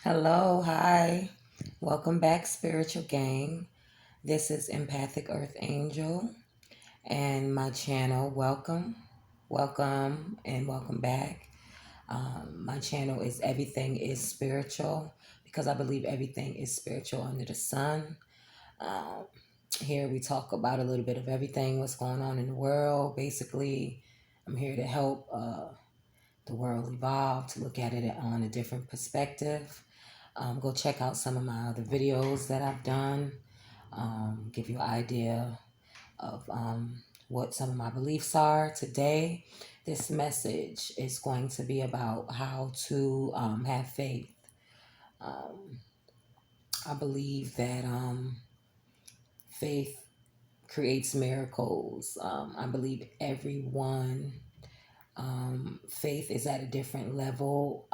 Hello, hi. Welcome back, Spiritual Gang. This is Empathic Earth Angel and my channel. Welcome, and welcome back. My channel is Everything is Spiritual because I believe everything is spiritual under the sun. Um, Here we talk about a little bit of everything, what's going on in the world. Basically, I'm here to help the world evolve, to look at it on a different perspective. Go check out some of my other videos that I've done. Give you an idea of what some of my beliefs are. Today, this message is going to be about how to have faith. Um, I believe that faith creates miracles. I believe everyone faith is at a different level,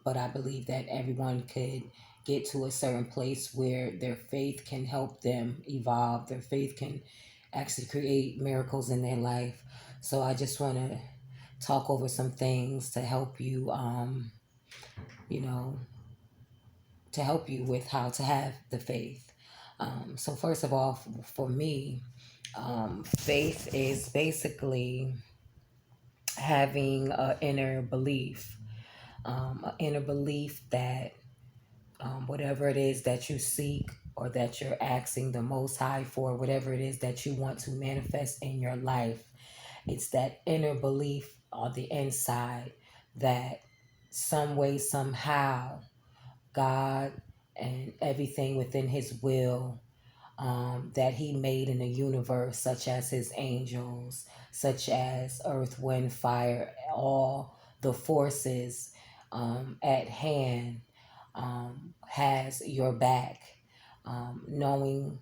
but I believe that everyone could get to a certain place where their faith can help them evolve. Their faith can actually create miracles in their life. So I just want to talk over some things to help you, you know, to help you with how to have the faith. So first of all, for me, faith is basically having an inner belief, an inner belief that whatever it is that you seek or that you're asking the Most High for, whatever it is that you want to manifest in your life, it's that inner belief on the inside that some way, somehow, God and everything within His will that He made in the universe, such as His angels, such as earth, wind, fire, all the forces at hand, has your back. Knowing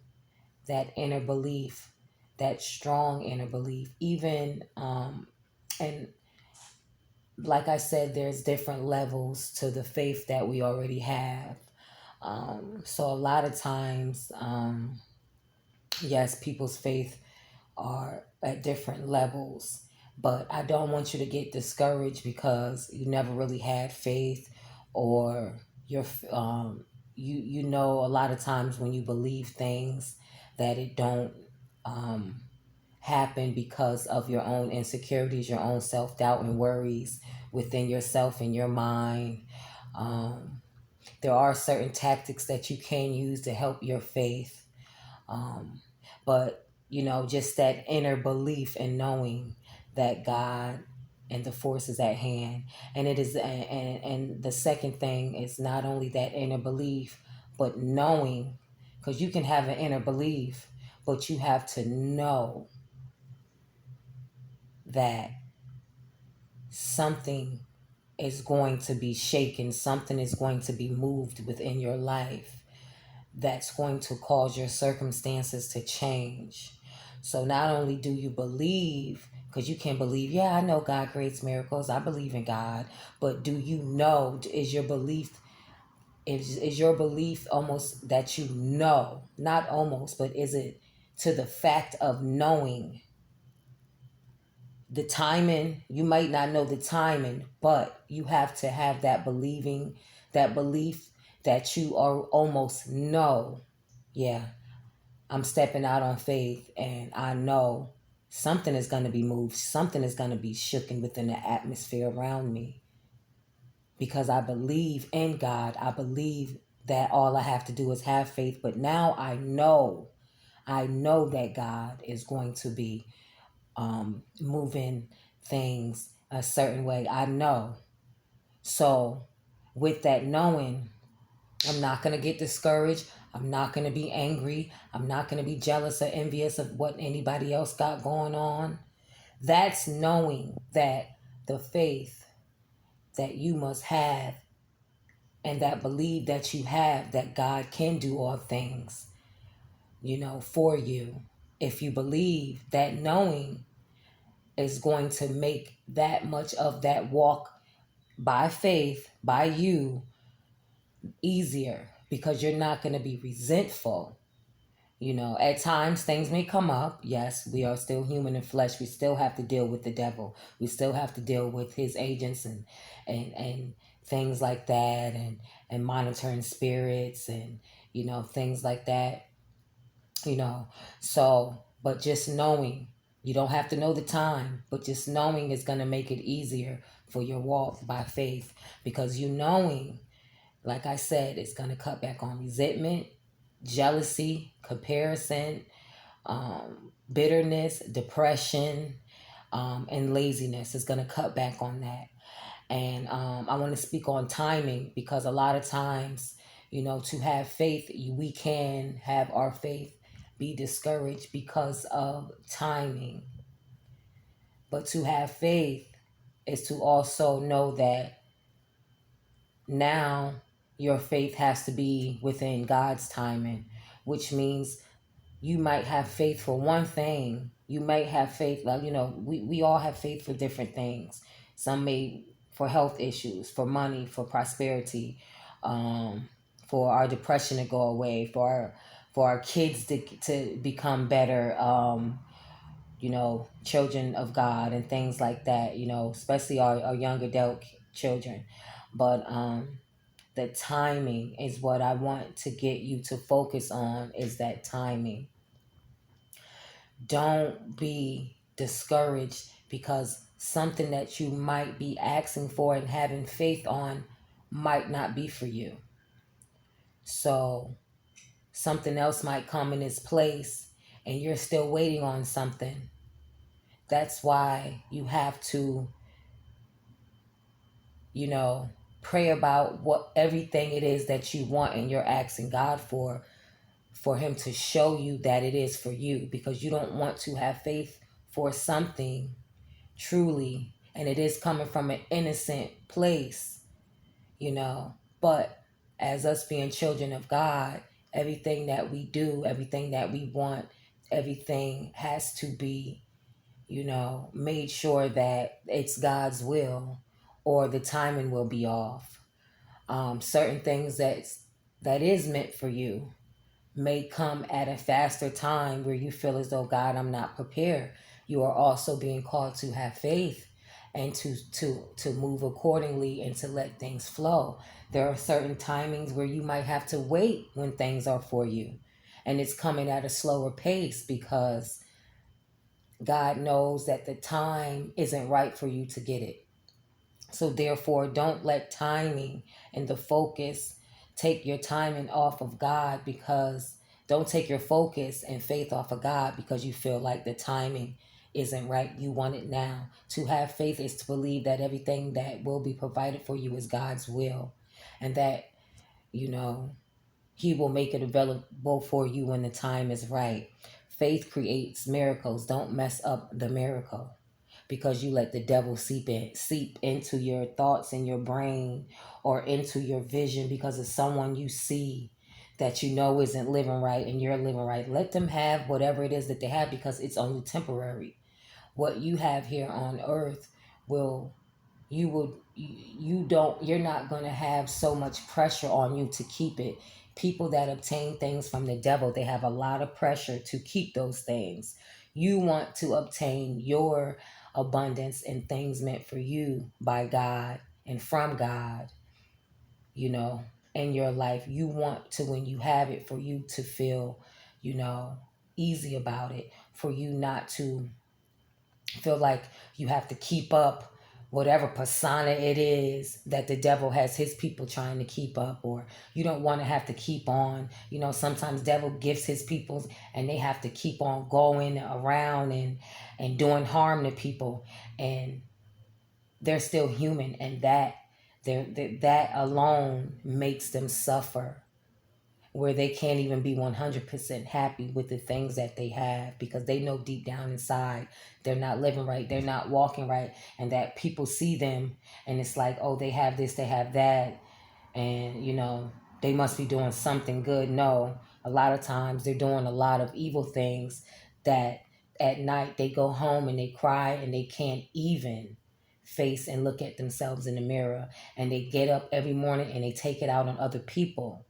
that inner belief, that strong inner belief, even, and like I said, there's different levels to the faith that we already have. So a lot of times, yes, people's faith are at different levels, but I don't want you to get discouraged because you never really had faith, or you're you know, a lot of times when you believe things that it don't um, happen because of your own insecurities, your own self-doubt and worries within yourself and your mind. um, there are certain tactics that you can use to help your faith, but just that inner belief and knowing that God and the force is at hand. And it is, and the second thing is not only that inner belief, but knowing, because you can have an inner belief, but you have to know that something is going to be shaken, something is going to be moved within your life that's going to cause your circumstances to change. So not only do you believe, because you can believe, yeah, I know God creates miracles, I believe in God, but do you know, is your belief almost that you know, not almost, but is it to the fact of knowing the timing? You might not know the timing, but you have to have that believing, that belief that you are almost know, yeah, I'm stepping out on faith and I know something is going to be moved, something is going to be shooken within the atmosphere around me because I believe in God. I believe that all I have to do is have faith, but now I know that God is going to be moving things a certain way. I know. So with that knowing, I'm not going to get discouraged. I'm not going to be angry. I'm not going to be jealous or envious of what anybody else got going on. That's knowing that the faith that you must have and that believe that you have that God can do all things, for you. If you believe, that knowing is going to make that much of that walk by faith, by you, easier because you're not going to be resentful. At times things may come up. Yes, we are still human and flesh. We still have to deal with the devil. We still have to deal with his agents and things like that, and monitoring spirits, and things like that, you know. So, but just knowing, you don't have to know the time, but just knowing is going to make it easier for your walk by faith, because you knowing, like I said, it's going to cut back on resentment, jealousy, comparison, bitterness, depression, and laziness. Is going to cut back on that. And I want to speak on timing, because a lot of times, to have faith, we can have our faith be discouraged because of timing. But to have faith is to also know that now your faith has to be within God's timing, which means you might have faith for one thing. You might have faith, like, we all have faith for different things. Some may for health issues, for money, for prosperity, um, for our depression to go away, for our kids to become better, children of God and things like that, especially our young adult children. But the timing is what I want to get you to focus on, is that timing. Don't be discouraged because something that you might be asking for and having faith on might not be for you. So something else might come in its place and you're still waiting on something. That's why you have to, you know, pray about what everything it is that you want and you're asking God for him to show you that it is for you, because you don't want to have faith for something truly, and it is coming from an innocent place, but as us being children of God, everything that we do, everything that we want, everything has to be, made sure that it's God's will, or the timing will be off. Certain things that is meant for you may come at a faster time where you feel as though, God, I'm not prepared. You are also being called to have faith and to move accordingly and to let things flow. There are certain timings where you might have to wait when things are for you, and it's coming at a slower pace because God knows that the time isn't right for you to get it. So therefore, don't let timing and the focus take your timing off of God, because don't take your focus and faith off of God because you feel like the timing isn't right. You want it now. To have faith is to believe that everything that will be provided for you is God's will, and that, you know, he will make it available for you when the time is right. Faith creates miracles. Don't mess up the miracle because you let the devil seep into your thoughts and your brain, or into your vision because of someone you see that you know isn't living right and you're living right. Let them have whatever it is that they have, because it's only temporary. What you have here on earth will you're not going to have so much pressure on you to keep it. People that obtain things from the devil, they have a lot of pressure to keep those things. You want to obtain your abundance and things meant for you by God and from God, you know in your life. You want to, when you have it, for you to feel, you know easy about it, for you not to feel like you have to keep up whatever persona it is that the devil has his people trying to keep up. Or you don't want to have to keep on, sometimes devil gives his people and they have to keep on going around and doing harm to people, and they're still human, and that alone makes them suffer, where they can't even be 100% happy with the things that they have, because they know deep down inside they're not living right, they're not walking right, and that people see them and it's like, oh, they have this, they have that, and they must be doing something good. No, a lot of times they're doing a lot of evil things, that at night they go home and they cry and they can't even face and look at themselves in the mirror, and they get up every morning and they take it out on other people,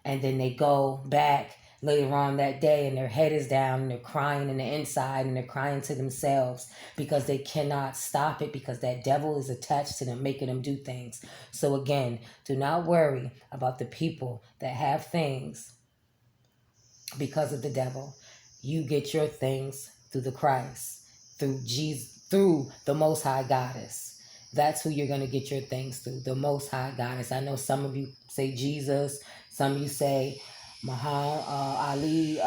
and then they go back later on that day, and their head is down and they're crying in the inside and they're crying to themselves because they cannot stop it, because that devil is attached to them, making them do things. So again, do not worry about the people that have things because of the devil. You get your things through the Christ, through Jesus, through the Most High Goddess. That's who you're going to get your things through, the Most High Goddess. I know some of you say Jesus, some of you say Muhammad, Ali,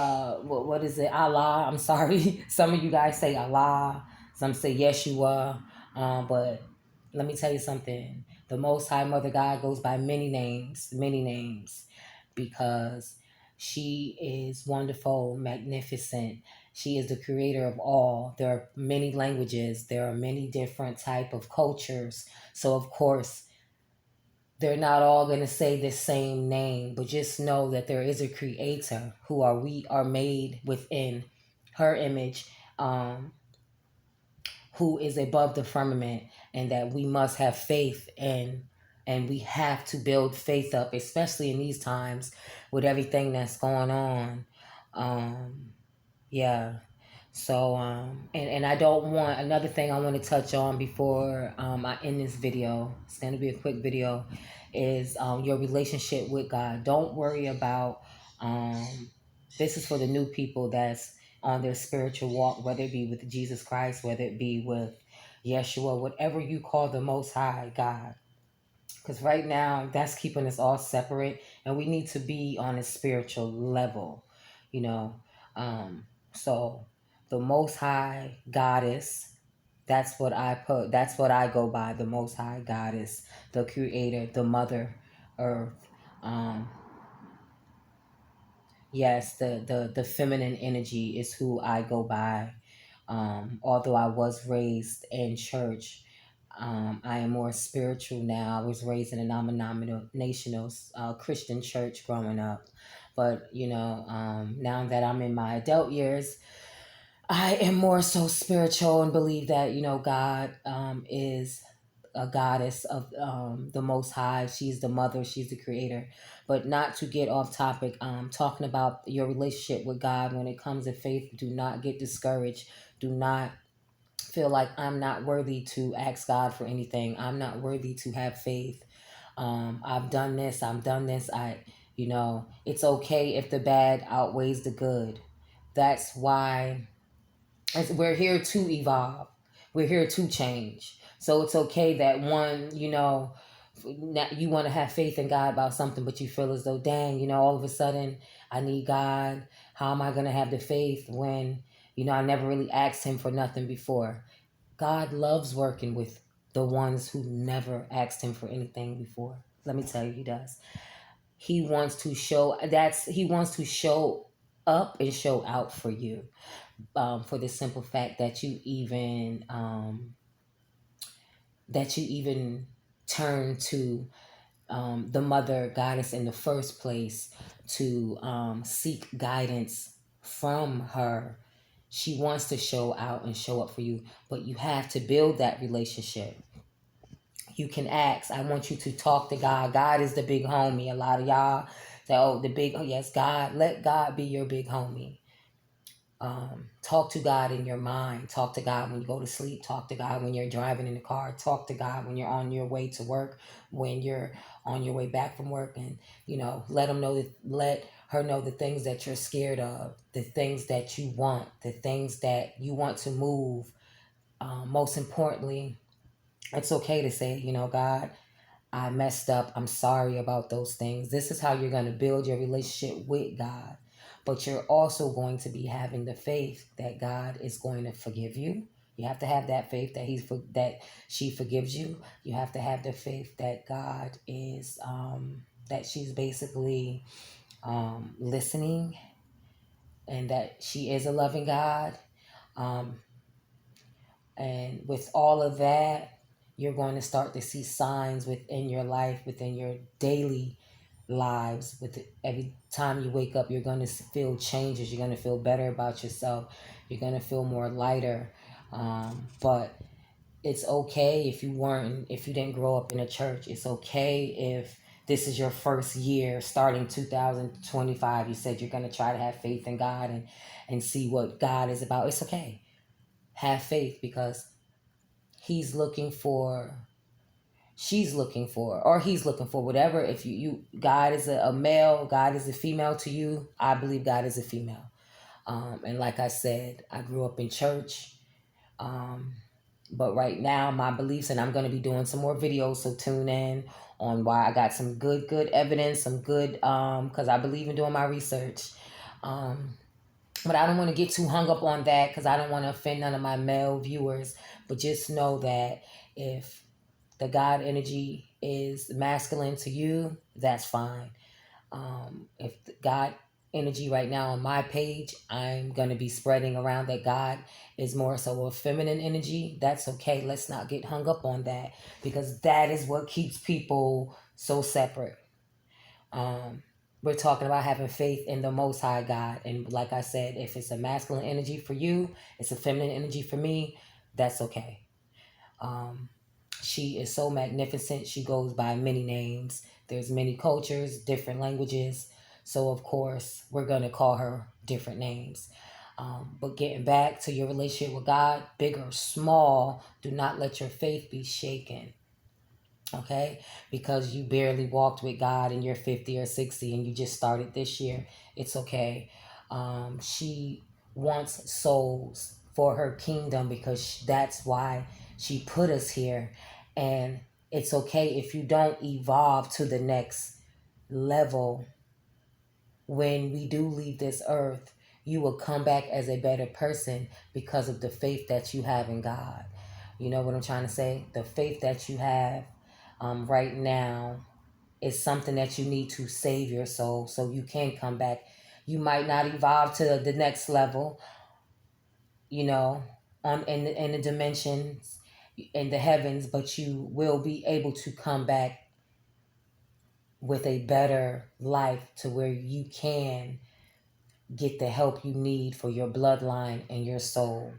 what is it? Allah. I'm sorry. Some of you guys say Allah, some say Yeshua. But let me tell you something. The Most High Mother God goes by many names, because she is wonderful, magnificent. She is the creator of all. There are many languages. There are many different type of cultures. So of course, they're not all going to say the same name, but just know that there is a creator we are made within her image, who is above the firmament, and that we must have faith in, and we have to build faith up, especially in these times with everything that's going on. um yeah. So and I don't want, another thing I want to touch on before I end this video, it's going to be a quick video, is your relationship with God. Don't worry about, um this is for the new people that's on their spiritual walk, whether it be with Jesus Christ, whether it be with Yeshua, whatever you call the Most High God. Because right now, that's keeping us all separate, and we need to be on a spiritual level, you know. So, the Most High Goddess, that's what I go by, the Most High Goddess, the Creator, the Mother Earth. Um, yes, the feminine energy is who I go by. Although I was raised in church, I am more spiritual now. I was raised in a non-denominational Christian church growing up. But, now that I'm in my adult years, I am more so spiritual and believe that, God is a goddess of the Most High. She's the mother, she's the creator. But not to get off topic, talking about your relationship with God when it comes to faith, do not get discouraged. Do not feel like I'm not worthy to ask God for anything. I'm not worthy to have faith. I've done this, I've done this. It's okay if the bad outweighs the good. That's why we're here to evolve. We're here to change. So it's okay that one, you want to have faith in God about something, but you feel as though, dang, all of a sudden I need God. How am I going to have the faith when, I never really asked him for nothing before? God loves working with the ones who never asked him for anything before. Let me tell you, he does. He wants to show up and show out for you, for the simple fact that you even turn to the mother goddess in the first place, to seek guidance from her. She wants to show out and show up for you, but you have to build that relationship. You can ask. I want you to talk to God. God is the big homie. A lot of y'all say, oh, yes, God. Let God be your big homie. Talk to God in your mind. Talk to God when you go to sleep. Talk to God when you're driving in the car. Talk to God when you're on your way to work, when you're on your way back from work, and let her know the things that you're scared of, the things that you want, the things that you want to move. Most importantly, it's okay to say, God, I messed up. I'm sorry about those things. This is how you're going to build your relationship with God. But you're also going to be having the faith that God is going to forgive you. You have to have that faith that she forgives you. You have to have the faith that God is that she's basically listening, and that she is a loving God. Um, and with all of that, you're going to start to see signs within your life, within your daily lives. Every time you wake up, you're going to feel changes. You're going to feel better about yourself. You're going to feel more lighter. But it's okay if you didn't grow up in a church. It's okay if this is your first year starting 2025. You said you're going to try to have faith in God and see what God is about. It's okay. Have faith, because he's looking for, she's looking for, or he's looking for, whatever. If you God is a male, God is a female to you, I believe God is a female. And like I said, I grew up in church. Um, but right now, my beliefs, and I'm going to be doing some more videos, so tune in on why I got some good evidence, some good, because I believe in doing my research. Um, but I don't want to get too hung up on that, because I don't want to offend none of my male viewers. But just know that if the God energy is masculine to you, that's fine. If the God energy right now on my page, I'm going to be spreading around that God is more so a feminine energy. That's okay. Let's not get hung up on that, because that is what keeps people so separate. Um, we're talking about having faith in the Most High God. And like I said, if it's a masculine energy for you, it's a feminine energy for me, that's okay. Um, she is so magnificent. She goes by many names. There's many cultures, different languages. So of course, we're gonna call her different names. But getting back to your relationship with God, big or small, do not let your faith be shaken. Okay, because you barely walked with God and you're 50 or 60 and you just started this year. It's okay. She wants souls for her kingdom, because that's why she put us here. And it's okay if you don't evolve to the next level. When we do leave this earth, you will come back as a better person because of the faith that you have in God. You know what I'm trying to say? The faith that you have right now is something that you need to save your soul so you can come back. You might not evolve to the next level, you know, on in the dimensions in the heavens, but you will be able to come back with a better life to where you can get the help you need for your bloodline and your soul.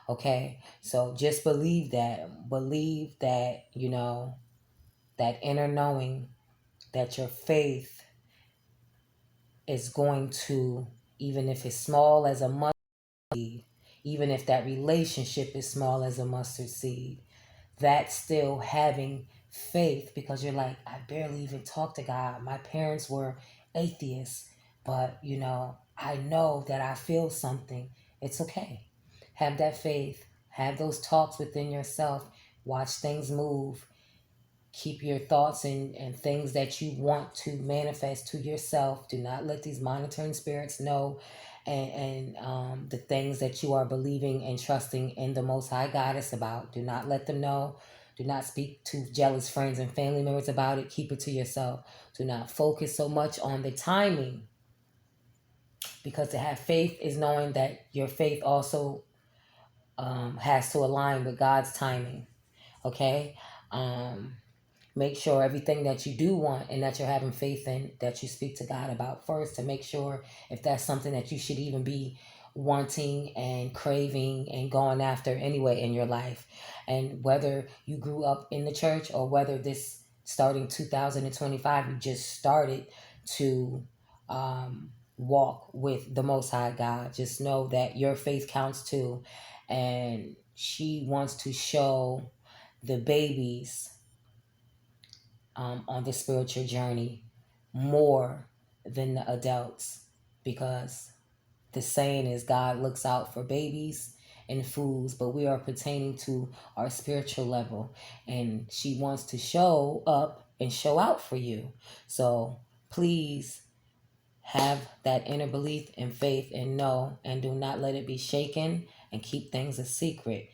Okay? So just believe that. Believe that, you know, that inner knowing that your faith is going to, even if it's small as a mustard seed, even if that relationship is small as a mustard seed, that's still having faith, because you're like, I barely even talk to God. My parents were atheists, but you know, I know that I feel something. It's okay. Have that faith. Have those talks within yourself. Watch things move. Keep your thoughts and things that you want to manifest to yourself. Do not let these monitoring spirits know, and the things that you are believing and trusting in the Most High Goddess about. Do not let them know. Do not speak to jealous friends and family members about it. Keep it to yourself. Do not focus so much on the timing, because to have faith is knowing that your faith also has to align with God's timing. Okay? Um, Make sure everything that you do want and that you're having faith in, that you speak to God about first, to make sure if that's something that you should even be wanting and craving and going after anyway in your life. And whether you grew up in the church, or whether this starting 2025 you just started to walk with the Most High God, just know that your faith counts too. And she wants to show the babies on the spiritual journey more than the adults, because the saying is God looks out for babies and fools, but we are pertaining to our spiritual level, and she wants to show up and show out for you. So please have that inner belief and faith, and know, and do not let it be shaken, and keep things a secret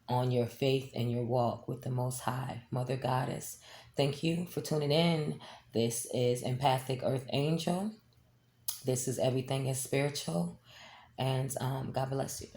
on your faith and your walk with the Most High, Mother Goddess. Thank you for tuning in. This is Empathic Earth Angel. This is Everything is Spiritual. And God bless you.